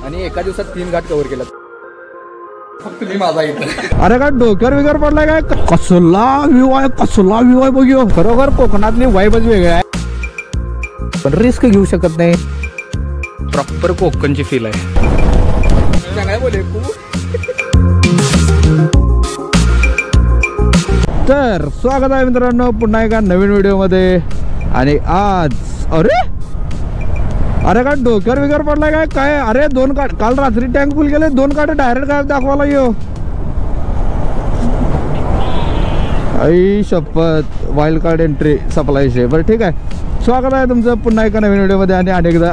आणि एका दिवसात 3 घाट कव्हर केला फक्त मी माझा इथं. अरे काय डोक्यावर विगर पडलाय काय? कसला व्ह्यू आहे बघियो. खरोखर कोकणातली वाईबच वेगळी आहे, पण रिस्क घेऊ शकत नाही. प्रॉपर कोकणची फील आहे. चांगला बोले. तर स्वागत आहे मित्रांनो पुन्हा एका नवीन व्हिडिओमध्ये. आणि आज अरे काय डोक्यावर विगर पडलाय काय? काय अरे काल रात्री टँक फुल केले, 2 काटे डायरेक्ट काय दाखवायला येऊ. आई शपथ, वाईल्ड कार्ड एंट्री सप्लायचे. बरं ठीक आहे, स्वागत आहे तुमचं पुन्हा एका नवीन व्हिडिओमध्ये. आणि अनेकदा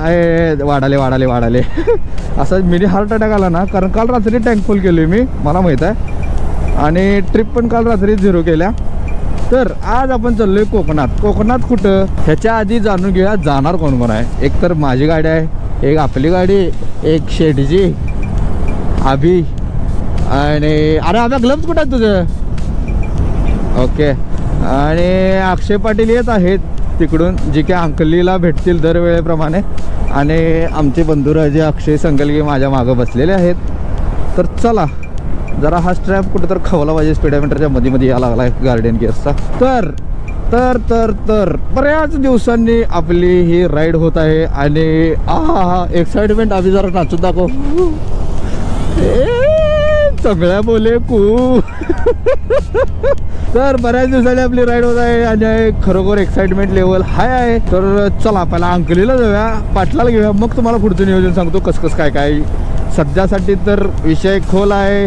वाढाले असं मिनी हार्ट अटॅक आला ना, कारण काल रात्री टँक फुल केली मी, मला माहीत आहे. आणि ट्रिप पण काल रात्री 0 केल्या. तर आज आपण चाललोय कोकणात कुठं ह्याच्या आधी जाणून घेऊया जाणार कोण कोण आहे. एक तर माझी गाडी आहे, एक आपली गाडी, एक शेठची अभि, आणि अरे आता ग्लव्स कुठं आहेत तुझं? ओके. आणि अक्षय पाटील येत आहेत तिकडून, जे की अंकलीला भेटतील दरवेळेप्रमाणे. आणि आमचे बंधुराजे अक्षय संगलगी माझ्या मागं बसलेले आहेत. तर चला, जरा हा स्ट्रॅप कुठं तर खवला पाहिजे. स्पीडोमीटरच्या मध्ये यायला लागला आहे गार्डियन गिअर्सचा. तर बऱ्याच दिवसांनी आपली ही राईड होत आहे. आणि एक्साइटमेंट आम्ही जरा नाचून दाखव. चांगल्या बोले कू. तर बऱ्याच दिवसांनी आपली राईड होत आहे आणि खरोखर एक्साइटमेंट लेवल हाय आहे. तर चला पहिला अंकलीला जाऊया, पाटलाला घेऊया, मग तुम्हाला पुढचं नियोजन सांगतो कसं काय. सध्यासाठी तर विषय खोल आहे.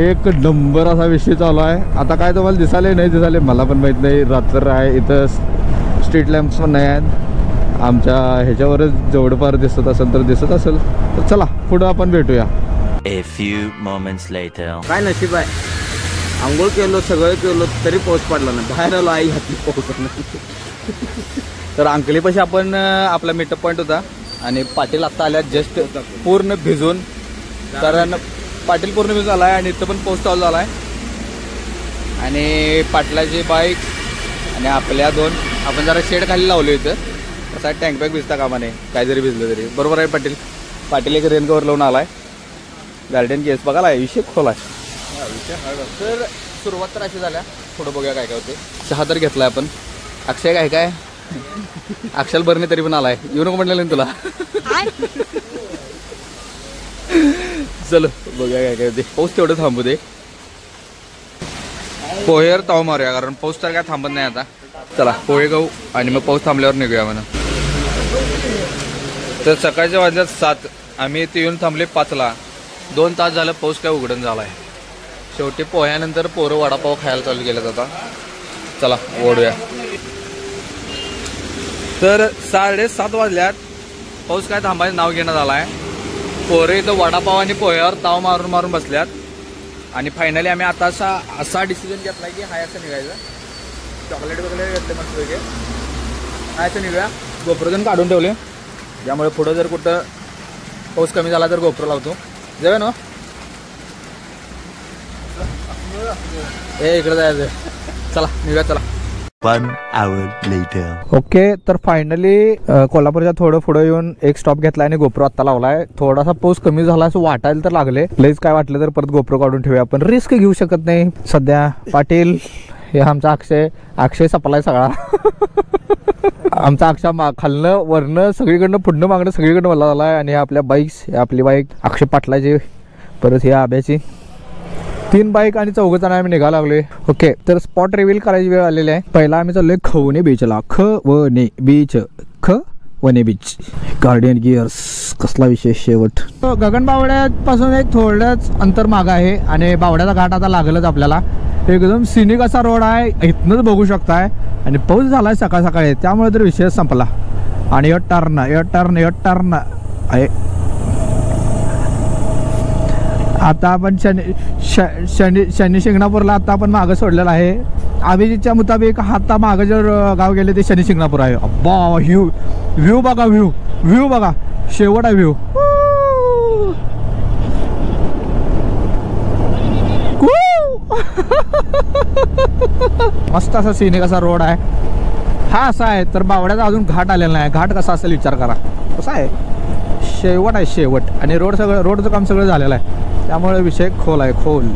एक नंबर असा विषय चालू आहे. आता काय तुम्हाला दिसाले नाही दिसाले मला पण माहीत नाही. रात्र आहे, इथं स्ट्रीट लॅम्प्स पण नाही आहेत. आमच्या ह्याच्यावरच जेवढंफार दिसत असेल तर दिसत असेल. तर चला पुढं आपण भेटूया. A few moments later. काय नशीब आहे, आंघोळ केलो सगळं केलो तरी पाऊस पडला नाही. बाहेर आलो आई हाती पाऊस नाही. तर अंकलीपाशी आपण आपला मीटअप पॉईंट होता आणि पाटील आत्ता आल्या जस्ट पूर्ण भिजून. कारण पाटील पूर्ण भिजून आला आहे आणि इथं पण पाऊस चालू झाला आहे. आणि पाटलाची बाईक आणि आपल्या 2 आपण जरा शेड खाली लावलो इथं. असा टँक बॅग भिजता कामा नाही, काय जरी भिजलं तरी. बरोबर आहे पाटील एक रेन कवर लावून आला आहे. गार्डन गेस बघायला विषय खोला आहे. तर सुरुवात तर अशी झाल्या, थोडं बघूया काय होते. चहा तर घेतलाय आपण. अक्षय काय अक्षल बरणे तरी पण आलाय. येऊ नको म्हटलेलं तुला. चलो बघूया काय होते. पाऊस तेवढं थांबू दे. पोहेवर ताव मारूया, कारण पाऊस तर काय थांबत नाही आता. चला पोहे खाऊ आणि मग पाऊस थांबल्यावर निघूया म्हणा. तर सकाळच्या वाजल्यात 7, आम्ही इथे येऊन थांबले 5ला. 2 तास झालं पाऊस काय उघडून झालाय. शेवटी पोह्यानंतर पोरं वडापाव खायला चालू केलं आता. चला ओढूया. तर 7:30 वाजल्यात, पाऊस काय थांबायचं नाव घेण्यात आलाय. पोरं इथं वडापाव आणि पोह्यावर ताव मारून बसल्यात. आणि फायनली आम्ही आता असा डिसिजन घेतलाय की हाय असं निघायचं. चॉकलेट वगैरे घेतले मस्त वेगळे हाय असं निघूया. गोप्रोजन काढून ठेवले, त्यामुळे पुढं जर कुठं पाऊस कमी झाला तर गोप्रो लावतो. जाऊया ना इकडे जायचं. चला निघूया. चला. 1 hour later. ओके. तर फायनली कोल्हापूरच्या थोडं पुढे येऊन एक स्टॉप घेतलाय आणि गोप्रो आत्ता लावलाय. थोडासा पाऊस कमी झाला असं वाटायला तर लागले. लईच काय वाटलं तर परत गोप्रो काढून ठेवूया. आपण रिस्क घेऊ शकत नाही सध्या. पाटील हे आमचा अक्षय सपलाय सगळा. आमचा अक्षय खालनं वरनं सगळीकडनं पुढनं मागणं सगळीकडनं मला झालाय. आणि आपल्या बाईक्स, आपली बाईक अक्षय पाटलाची, परत ही आब्याची, 3 बाईक आणि 4 जण आम्ही निघायला लागलोय. ओके. तर स्पॉट रिव्हील करायची वेळ आलेली आहे. पहिला आम्ही चाललोय खवणे बीचला. खवणे बीच. गार्डियन गिअर्स कसला विशेष शेवट. गगन बावड्यापासून एक थोडंच अंतर मागं आहे आणि बावड्याचा घाट आता लागलच आपल्याला. एकदम सिनिक असा रोड आहे, इथनंच बघू शकताय. आणि पाऊस झालाय सकाळी, त्यामुळे तर विषय संपला. आणि टर्न आहे. आता आपण शनी शिंगणापूरला आता आपण मागं सोडलेला आहे. अभिजितच्या मुताबिक आता मागं जर गाव गेले ते शनी शिंगणापूर आहे. अब्बा व्ह्यू बघा, व्ह्यू बघा, शेवट आहे व्ह्यू. मस्त असा सिनिक असा रोड आहे हा. असा आहे. तर बावड्याचा अजून घाट आलेला नाही. घाट कसा असेल विचार करा. कसा आहे शेवट आहे शेवट. आणि रोडचं काम सगळं झालेलं आहे, त्यामुळे विषय खोल आहे, खोल.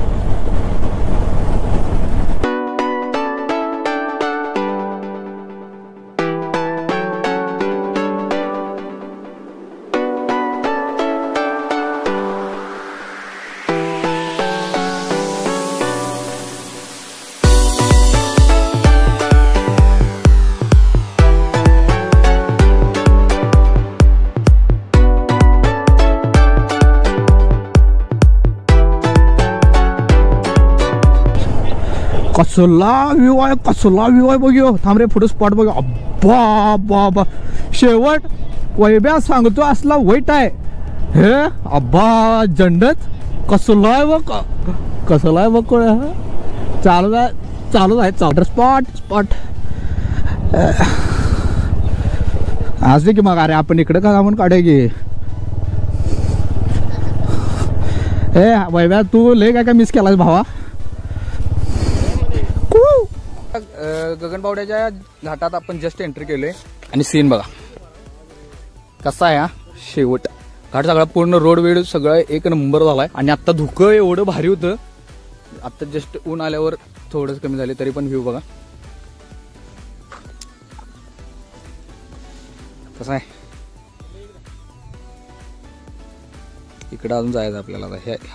कसला व्ह्यू आहे बघ. थांब रे, पुढे स्पॉट बघ. अब्बा बाबा, शेवट. वैभ्या सांगतो असला वाईट आहे हे. अब्बा जंडत कसला आहे बघ, कसला आहे बघ. चालू आहे स्पॉट. आज दे की मग. अरे आपण इकडे का जाऊन काढे की. हे वैभ्या, तू लय काय मिस केलास भावा. गगनबावड्याच्या घाटात आपण जस्ट एंट्री केले आणि सीन बघा कसा आहे. हा शेवट घाट सगळा पूर्ण रोड वेड सगळं एक नंबर झालाय. आणि आता धुकं एवढं भारी होतं, आता जस्ट ऊन आल्यावर थोडंच कमी झाले, तरी पण व्ह्यू बघा कसा आहे. इकडं अजून जायचं आपल्याला.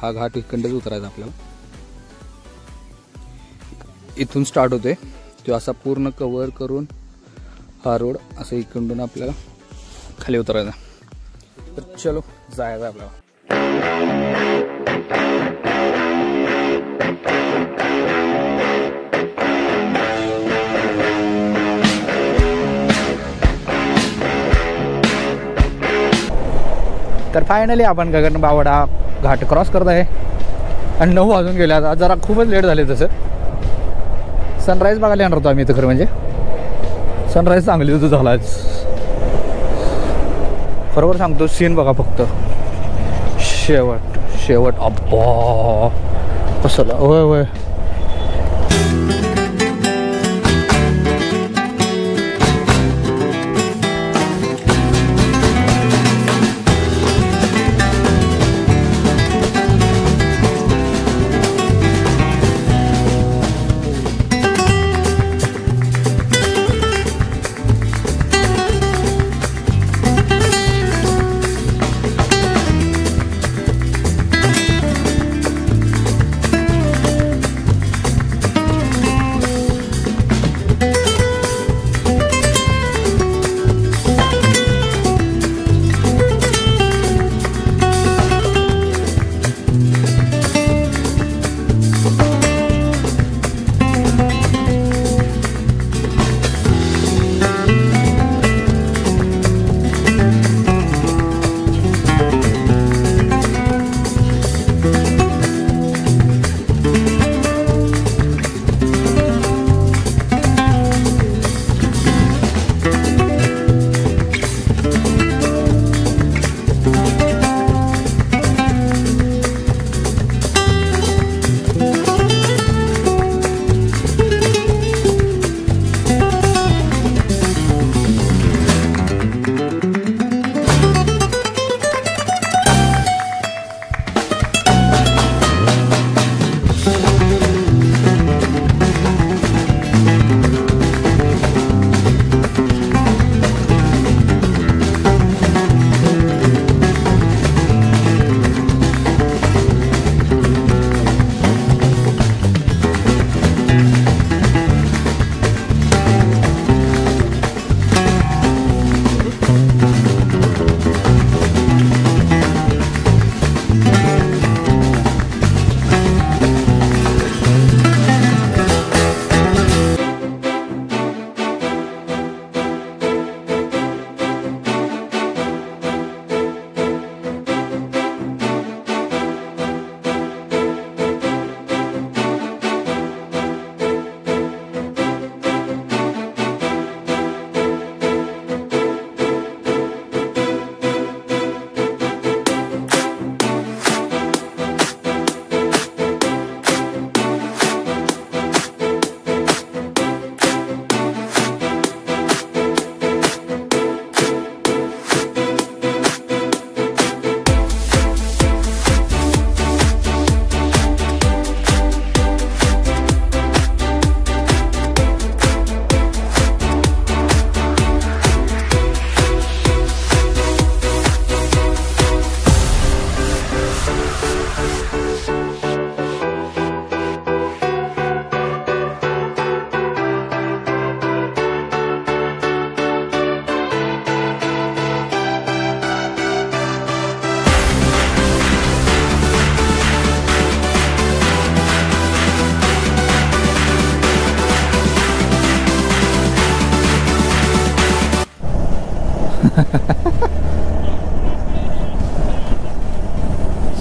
हा घाट इकडंच उतरायचा आपल्याला. इथून स्टार्ट होते तो असा पूर्ण कव्हर करून हा रोड असं इकडून आपल्याला खाली उतरायचा. तर चलो जायचं आपल्याला. तर फायनली आपण गगनबावडा घाट क्रॉस करत आहे आणि 9 वाजून गेले. आता जरा खूपच लेट झाले. तसं सनराईज बघायला येणार होतो आम्ही इथं खरं म्हणजे. सनराईज चांगली होतं झाला. बरोबर सांगतो, सीन बघा फक्त. शेवट अब्बा कसं. होय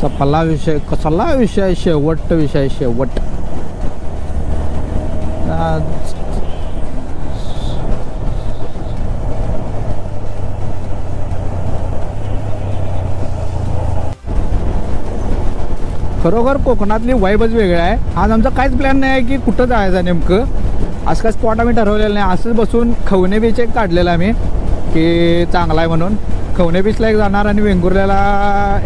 सपला विषय कसला विषय शेवट विषय शेवट खरोखर कोकणातली वाईबच वेगळी आहे. आज आमचा काहीच प्लॅन नाही आहे की कुठं जायचं नेमकं. आज काय स्पॉट आम्ही ठरवलेलं नाही. असंच बसून खवणे बीच एक काढलेला आम्ही की चांगला आहे म्हणून. खवणे बीचला एक जाणार आणि वेंगुर्ल्याला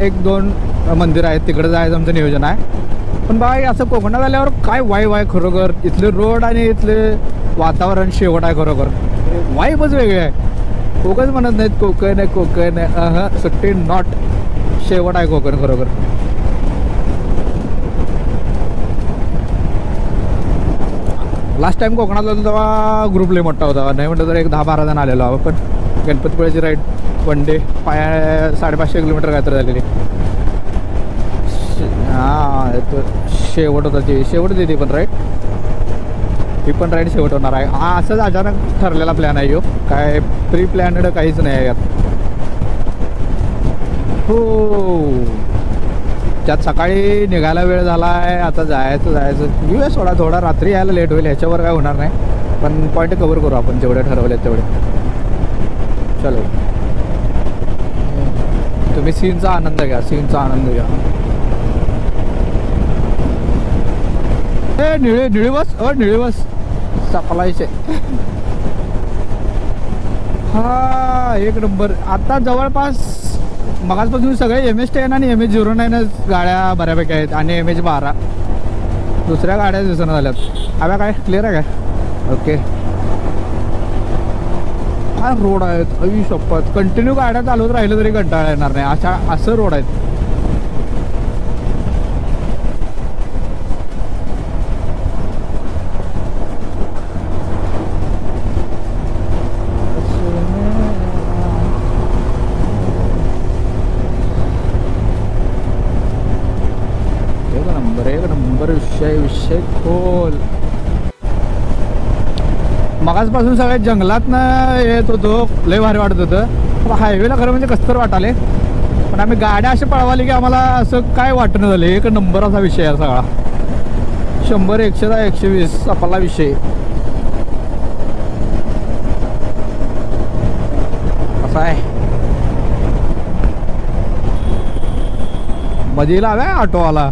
1-2 मंदिर आहेत तिकडे जायचं आमचं नियोजन आहे. पण बाई असं कोकणात आल्यावर काय वाईब आहे खरोखर. इथले रोड आणि इथले वातावरण शेवट आहे खरोखर. वाईबच वेगळी आहे. कोकण म्हणत नाहीत कोकण आहे कोकण आहे सुट्टी नॉट शेवट आहे कोकण खरोखर. लास्ट टाइम कोकणात होतो तेव्हा ग्रुप लय मोठा होता. नाही म्हटलं तर एक 10-12 जण आलेलो आहोत. पण गणपतीपुळ्याची राईड 1 डे 550 किलोमीटर काय तर झालेली. हां तो शेवट होता ती शेवट होती ती पण राईड. ही पण राईड शेवट होणार आहे. हा असंच अचानक ठरलेला प्लॅन आहे. काय प्री प्लॅनड काहीच नाही आहे यात. हो त्यात सकाळी निघायला वेळ झाला आहे. आता जायचं घेऊया सोडा. थोडा रात्री यायला लेट होईल ह्याच्यावर काय होणार नाही. पण पॉईंट कव्हर करू आपण जेवढे ठरवले तेवढे. चलो तुम्ही सीनचा आनंद घ्या. सीनचा आनंद घ्या. ए निळी बस सपलायचे. हा एक नंबर. आता जवळपास मगाचपासून सगळे MS10 आणि MS09 गाड्या बऱ्यापैकी आहेत आणि MS12 दुसऱ्या गाड्या दिसणं झाल्यात. आव्या काय क्लिअर आहे काय. ओके काय रोड आहेत अवी शपथ. कंटिन्यू गाड्या चालवत राहिलं तरी कंटाळा येणार नाही असं रोड आहेत. विषय खोल. मगाचपासून सगळ्या जंगलातनं येत होतो. लय भारी वाटत होतं. हायवेला खरं म्हणजे कसं तर वाटाले. पण आम्ही गाड्या असे पळवाले की आम्हाला असं काय वाटणं झालं. एक नंबर असा विषय आहे सगळा. 100 110 120 आपला विषय असा आहे. मध्ये लाव्या ऑटोवाला.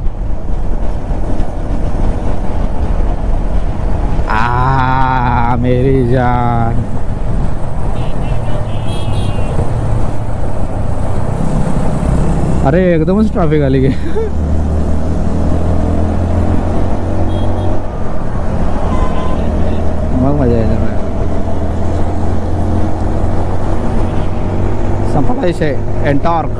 मेरी जान अरे एकदमच ट्रॅफिक आली की. मग मजा येणार. संपला विषय. एंटॉर्क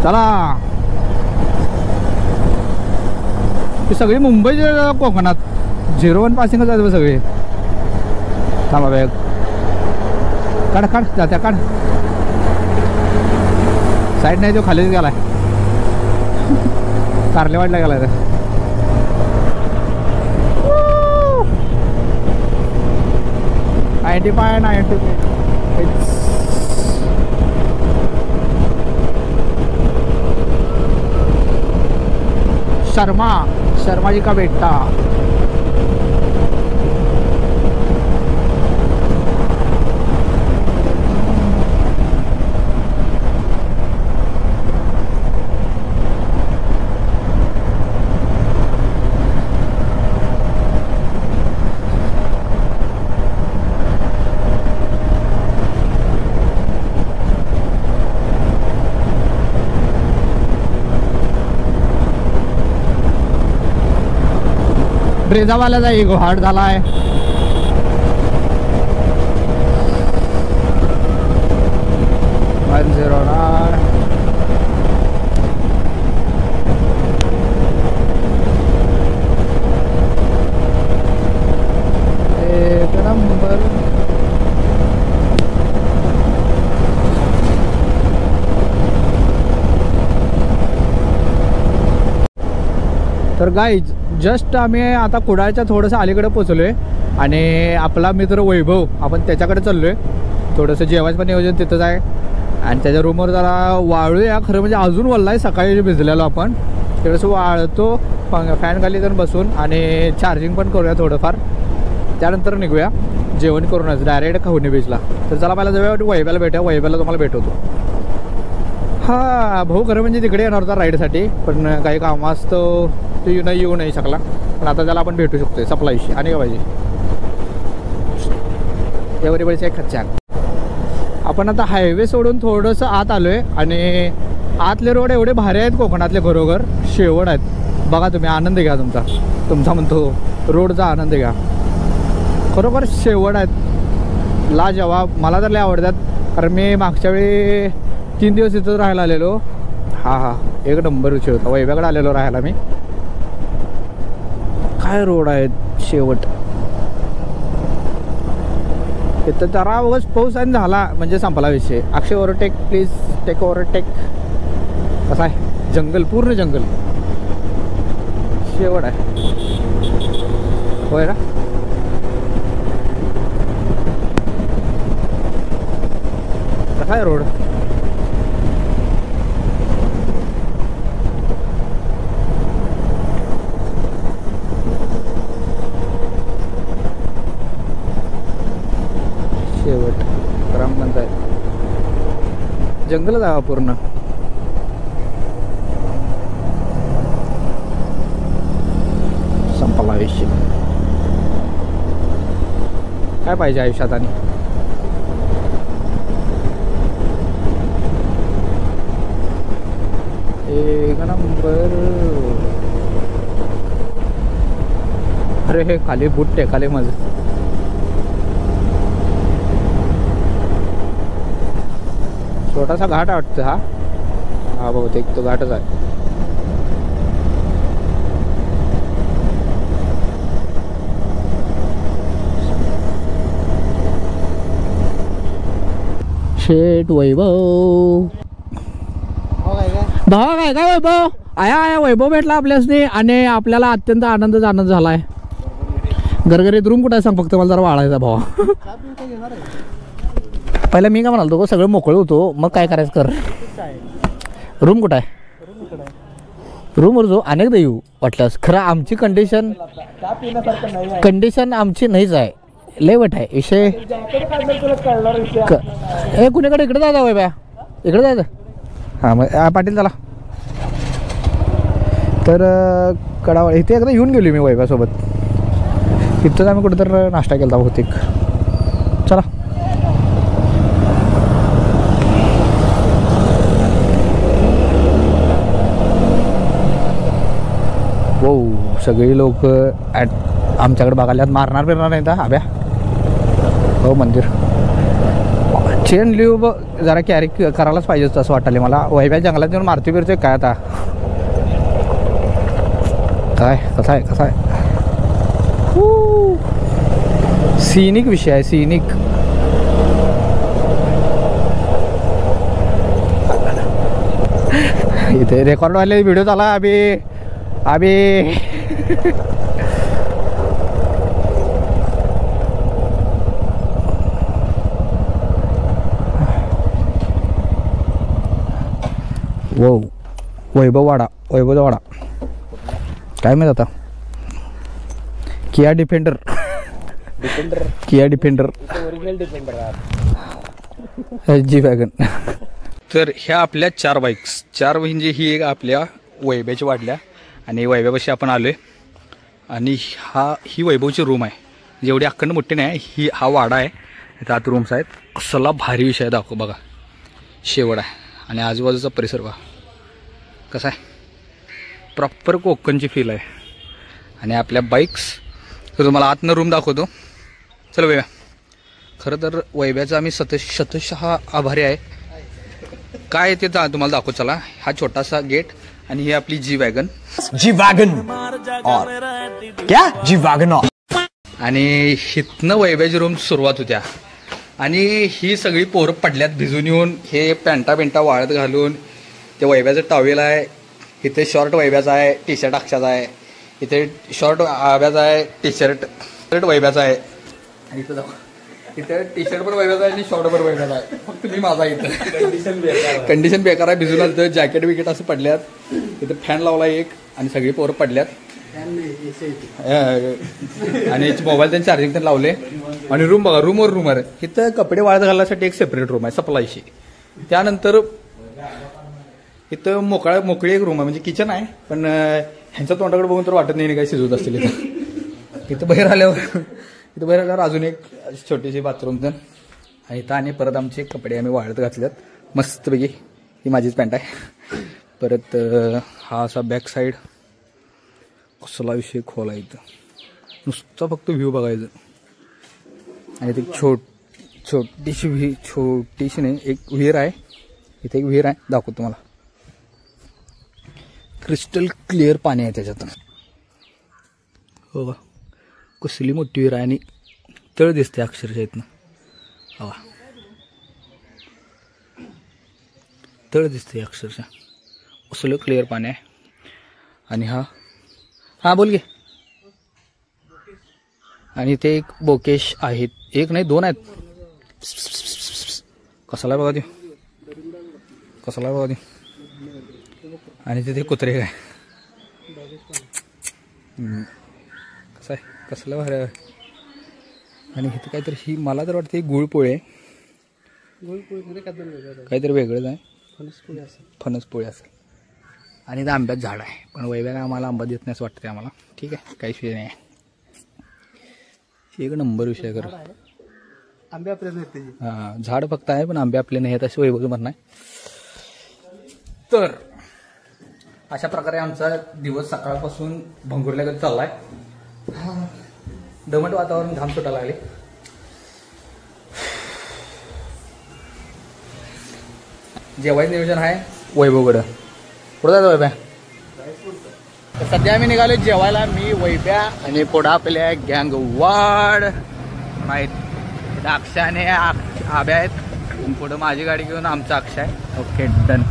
चला. ती सगळी मुंबईच्या कोकणात 01 पासिंगच आहेत सगळे. थांबा बॅग काढ जात्या काढ. साईड नाही तो खालीच गेलाय. कारलेवाडला गेलाय तर. शर्मा जी का बेटा. ब्रेझावाल्याचा इगो हार्ड झाला आहे. एक नंबर. तर गाईज जस्ट आम्ही आता कुडाळच्या थोडंसं अलीकडे पोचलो आहे आणि आपला मित्र वैभव आपण त्याच्याकडे चाललो आहे. थोडंसं जेवायचं पण नियोजन तिथंच आहे. आणि त्याच्या रूमवर जरा वाळूया. खरं म्हणजे अजून वल्ला आहे, सकाळी भिजलेलो आपण. थोडंसं वाळतो फॅन खाली तर बसून आणि चार्जिंग पण करूया थोडंफार. त्यानंतर निघूया जेवण करूनच डायरेक्ट खवणे बीचला. तर चला पहिला जाऊया वैभ्याला भेटूया. वैभ्याला तुम्हाला भेटवतो. हा भाऊ खरं म्हणजे तिकडे येणार होता राईडसाठी, पण काही कामं असतं तो येऊ नाही शकला. पण आता त्याला आपण भेटू शकतो. सपला विषय आणि काय पाहिजे एव्हरीबडीचे एक खच्चा. आपण आता हायवे सोडून थोडंसं आत आलो आहे आणि आतले रोड एवढे भारी आहेत कोकणातले, खरोखर शेवट आहेत. बघा तुम्ही, आनंद घ्या तुमचा म्हणतो रोडचा आनंद घ्या. खरोखर शेवट आहेत, लाजवाब. मला तर लय आवडतात. कारण मी मागच्या वेळी 3 दिवस इथंच राहायला आलेलो. हा एक नंबर विषय होता. वैभ्याकडे आलेलो राहायला मी. काय रोड आहेत शेवट. इथं जरा उगाच पाऊस आणि झाला म्हणजे संपला विषय. अक्षय ओव्हरटेक प्लीज, टेक ओव्हरटेक. कसं आहे जंगल, पूर्ण जंगल शेवट आहे. होय ना. कसा आहे रोड. शेवट ग्रामपंचायत जंगल जावा पूर्ण. संपला विषय. काय पाहिजे आयुष्यात आणि एक नंबर. अरे हे खाली बूट टेकाले माझं. छोटासा घाट वाटतं हा बहुतेक तो घाटच आहे. शेट वैभव भावा काय वैभव आया वैभव भेटला आपल्यासनी आणि आपल्याला अत्यंत आनंद झालाय. गरगरीत रूम कुठं आहे सांग फक्त, मला जरा वाढायचा भावा. पहिला मी काय म्हणालो सगळं मोकळं होतो, मग काय करायचं कर. रूम कुठं आहे. रूमवर जो अनेकदा येऊ वाटल्यास. खरं आमची कंडिशन आमची नाहीच आहे. लय वाट आहे विषय. ए कुणीकडे इकडे जायचं वैभ्या, इकडे जायचं. हां मग पाटील चला. तर कडावळ इथे एकदा येऊन गेलो मी वैभ्यासोबत. इथंच आम्ही कुठेतरी नाश्ता केला बहुतेक. चला हो सगळी लोक आमच्याकडे बघायला मारणार फिरणार नाही तर आब्या. हो मंदिर चेन लिव जरा कॅरी करायलाच पाहिजे असं वाटायला मला. वैभ्या जंगलात येऊन मारती फिरते काय आता. काय कसा आहे सीनिक विषय आहे सीनिक. इथे रेकॉर्डवाले व्हिडिओ झाला अभि वो वैभववाडा काय माहित आता. किया डिफेंडर जी वॅगन. तर ह्या आपल्या 4 बाईक्स 4 म्हणजे ही एक आपल्या वैभ्याची वाढल्या आणि वैभ्यापाशी आपण आलो आहे. आणि ही वैभवची रूम आहे. जेवढी अखंड मोठी नाही हा वाडा आहे. इथं आत रूम्स आहेत. कसला भारी विषय दाखव बघा. शेवट आहे आणि आजूबाजूचा परिसर बघा कसा आहे. प्रॉपर कोकणची फील आहे. आणि आपल्या बाईक्स तर तुम्हाला आतनं रूम दाखवतो. चला वैभ्या. खरं तर वैभ्याचा आम्ही शतशः आभारी आहे. काय ते तुम्हाला दाखवतो. चला हा छोटासा गेट आणि ही आपली जी वॅगन आणि हितनं वैभ्याची रूम सुरुवात होत्या. आणि ही सगळी पोरं पडल्यात भिजून येऊन. हे पॅन्टा वाळत घालून. ते वैभ्याचं टॉवेल आहे. इथे शॉर्ट वैभ्याचा आहे. टी शर्ट अक्षाचा आहे. इथे शॉर्ट आव्याचा आहे. टी शर्ट वैभ्याचा आहे. आणि इथं इथं टी शर्ट पण वेगळा आहे आणि शॉर्ट पण वेगळा आहे. फक्त मी माझा इथं कंडिशन बेकार आहे. भिजून आलं जॅकेट विकेट असं पडल्यात. इथं फॅन लावला एक आणि सगळी पोरं पडल्यात आणि मोबाईल त्यांनी चार्जिंग त्यांनी लावले. आणि रूम बघा रूम आहे. इथं कपडे वाळत घालण्यासाठी एक सेपरेट रूम आहे सप्लायची. त्यानंतर इथं मोकळी एक रूम आहे म्हणजे किचन आहे. पण ह्यांच्या तोंडाकडे बघून तर वाटत नाही काय शिजवत असतील इथं बाहेर आल्यावर अजून एक छोटीशी बाथरूम तर आणि इथं आणि परत आमचे कपडे आम्ही वाळत घातल्यात मस्तपैकी. ही माझीच पॅन्ट आहे. परत हा असा बॅक साईड कसला विषय खोल आहे. इथं नुसतं फक्त व्ह्यू बघायचं. आणि इथे छोटीशी नाही एक विहीर आहे. इथे एक विहीर आहे दाखवतो तुम्हाला. क्रिस्टल क्लिअर पाणी आहे त्याच्यातून. हो का कसली मोठी विहीर आहे आणि तळ दिसते अक्षरशः इथनं. हवा तळ दिसते अक्षरशः. कसलं क्लिअर पाणी आहे. आणि हा बोल घे. आणि ते एक बोकेश आहेत. एक नाही दोन आहेत. कसला बघा ते आणि तिथे कुत्रे काय कसं आहे कसलं भारी आहे. आणि इथे काहीतरी ही मला तर वाटते गुळपोळी आहे. काहीतरी वेगळंच आहे. फणसपोळी असेल. आणि इथं आंब्यात झाड आहे. पण वैभ्या आम्हाला आंबा देत नाही असं वाटतं आम्हाला. ठीक आहे काही विषय नाही आहे. एक नंबर विषय कर. आंबे आपले हां झाड फक्त आहे पण आंबे आपले नाही आहेत असे वैभव म्हणणं आहे. तर अशा प्रकारे आमचा दिवस सकाळपासून भंगुरल्यागत चाललाय. दमट वातावरण घाम सुटायला लागले. जेवायचं नियोजन आहे वैभवकडं. पुढं जायचं वैभ्या. सध्या आम्ही निघालो जेवायला. मी वैभ्या आणि पुढं आपल्या गँग वाढ माहीत अक्षाने आब्या आहेत. पुढं माझी गाडी घेऊन आमचा अक्षय आहे. Okay done.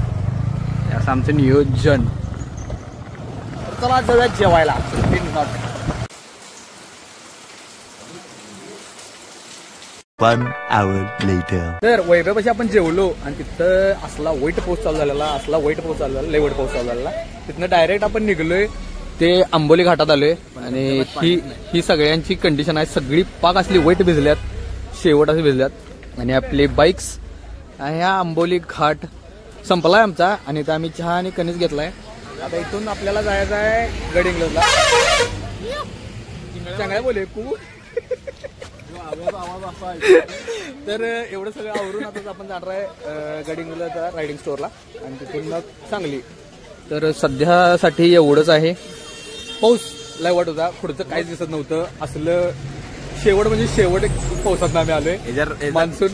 असं आमचं नियोजन. चला जाऊया जेवायला. One hour later. तर वैभवपाशी आपण जेवलो आणि तिथं असला वाईट पाऊस चालू झालेला. लय वाईट पाऊस चालू झालेला. तिथनं डायरेक्ट आपण निघलोय ते आंबोली घाटात आलोय. आणि ही सगळ्यांची कंडिशन आहे. सगळी पाक असली वाईट भिजल्यात. शेवट असे भिजल्यात. आणि आपले बाईक्स ह्या आंबोली घाट संपलाय आमचा. आणि इथं आम्ही चहा आणि कणीस घेतलाय. आता इथून आपल्याला जायचं आहे गडिंग्लजला. चांगला बोले कू. तर एवढं सगळं आवरून आता आपण जाणार आहे गडिंग्लजला रायडिंग स्टोअरला. आणि तिथून मग सांगली. तर सध्यासाठी एवढंच आहे. पाऊस लय वाट होता. पुढचं काहीच दिसत नव्हतं. असलं शेवट म्हणजे शेवट पावसात आम्ही आलोय. मान्सून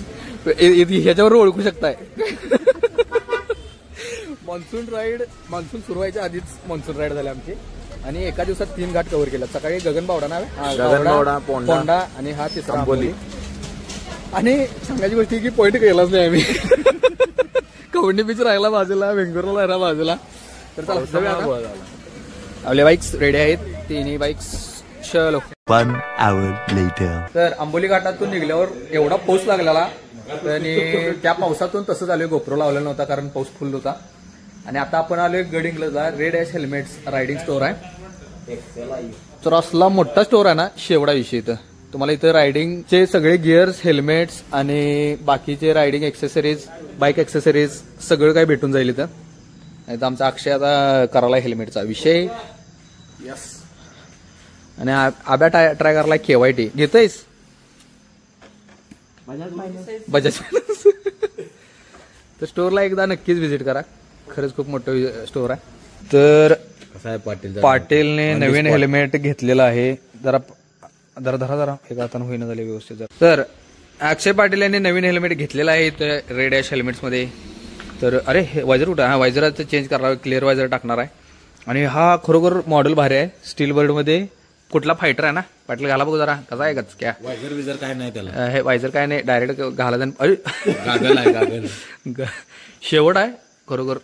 ह्याच्यावर ओळखू शकताय. मान्सून सुरू व्हायच्या आधीच मान्सून राईड झाली आमची. आणि एका दिवसात 3 घाट कव्हर केला. सकाळी गगनबावडा नाव पोंडा आणि हा तिसरा आंबोली. आणि सांगायची गोष्ट की पॉईंट केलाच नाही आम्ही. कवंडी बीच राहिला बाजूला. वेंगुर्ला राहिला बाजूला. तर चला आपल्या बाईक्स रेडी आहेत. तिन्ही बाईक्स चलो. One hour later. तर आंबोली घाटातून निघल्यावर एवढा पाऊस लागलेला. आणि त्या पावसातून तसंच आलोय. गोप्रो लावलेला नव्हता कारण पाऊस फुल होता. आणि आता आपण आलोय गडिंग्लजला. Red ash helmets riding store आहे. तर असला मोठा स्टोअर आहे ना शेवडा विषयी. इथं तुम्हाला इथं रायडिंगचे सगळे गिअर्स हेल्मेट्स आणि बाकीचे रायडिंग एक्सेसरीज बाईक एक्सेसरीज सगळं काही भेटून जाईल इथं. नाही तर आमचा अक्षय आता करायला हेल्मेटचा विषय. यस. आणि आब्या ट्राय करायला KYT घेतोयस बजाज. तर स्टोअरला एकदा नक्कीच व्हिजिट करा. खरंच खूप मोठं स्टोअर आहे. तर कसं आहे पाटीलने नवीन हेल्मेट घेतलेलं आहे. जरा एका हातानं होईना झाले व्यवस्थित. तर अक्षय पाटील यांनी नवीन हेल्मेट घेतलेलं आहे इथं रेड ॲश हेल्मेट्समध्ये. तर अरे हे वायझर कुठं. हा वायझराचं चेंज करणार. क्लिअर वायझर टाकणार आहे. आणि हा खरोखर मॉडेल भारी आहे. स्टील वर्ल्डमध्ये कुठला फायटर आहे ना. पाटील घाला बघू जरा कसा आहे क्या. वायझर विजर काय नाही त्याला. हे वायझर काय नाही डायरेक्ट घाला. अरे गागल आहे. शेवट आहे खरोखर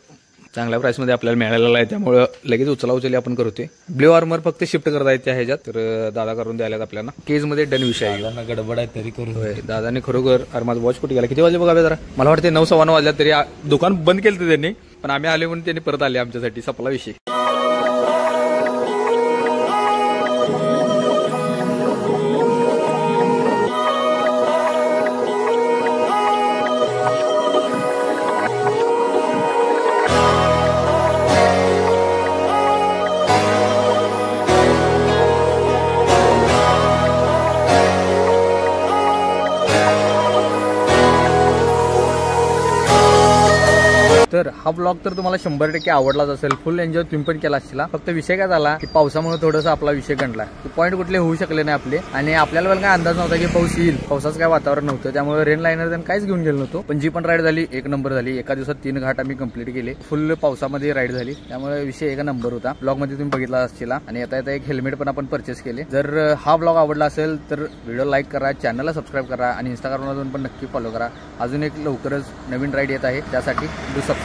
चांगल्या प्राइसमध्ये आपल्याला मिळालेला आहे, त्यामुळे लगेच उचला आपण करतोय. ब्ल्यू आर्मर फक्त शिफ्ट करता येते ह्याच्यात, तर दादा करून द्यायला आपल्याला. केजमध्ये डन विषय आहे. गडबड आहे तरी करून. दादाने खरोखर. अरे माझा वॉच कुठे गेला, किती वाजले बघावे जरा. मला वाटते 9:15 वाजल्या, तरी दुकान बंद केलं त्यांनी, पण आम्ही आले म्हणून त्यांनी परत आले आमच्यासाठी. सपला विषय. तर हा ब्लॉग तर तुम्हाला 100% आवडलाच असेल. फुल एन्जॉय तुम्ही पण केला असेल. फक्त विषय काय झाला की पावसामुळे थोडंसं आपला विषय गणला. पॉईंट कुठले होऊ शकले नाही आपले, आणि आपल्याला पण काय अंदाज नव्हता की पाऊस येईल. पावसाचं काय वातावरण नव्हतं, त्यामुळे रेन लायनर त्यांनी काहीच घेऊन गेलो नव्हतो. पण जी पण राईड झाली एक नंबर झाली. एका दिवसात 3 घाट आम्ही कंप्लीट केले. फुल पावसामध्ये राईड झाली, त्यामुळे विषय एक नंबर होता. ब्लॉग मध्ये तुम्ही बघितला असेल. आणि आता एक हेल्मेट पण आपण परचेस केले. जर हा ब्लॉग आवडला असेल तर व्हिडिओ लाईक करा, चॅनलला सबस्क्राईब करा, आणि इंस्टाग्रामला पण नक्की फॉलो करा. अजून एक लवकरच नवीन राईड येत आहे, त्यासाठी डू सबस्क्राईब.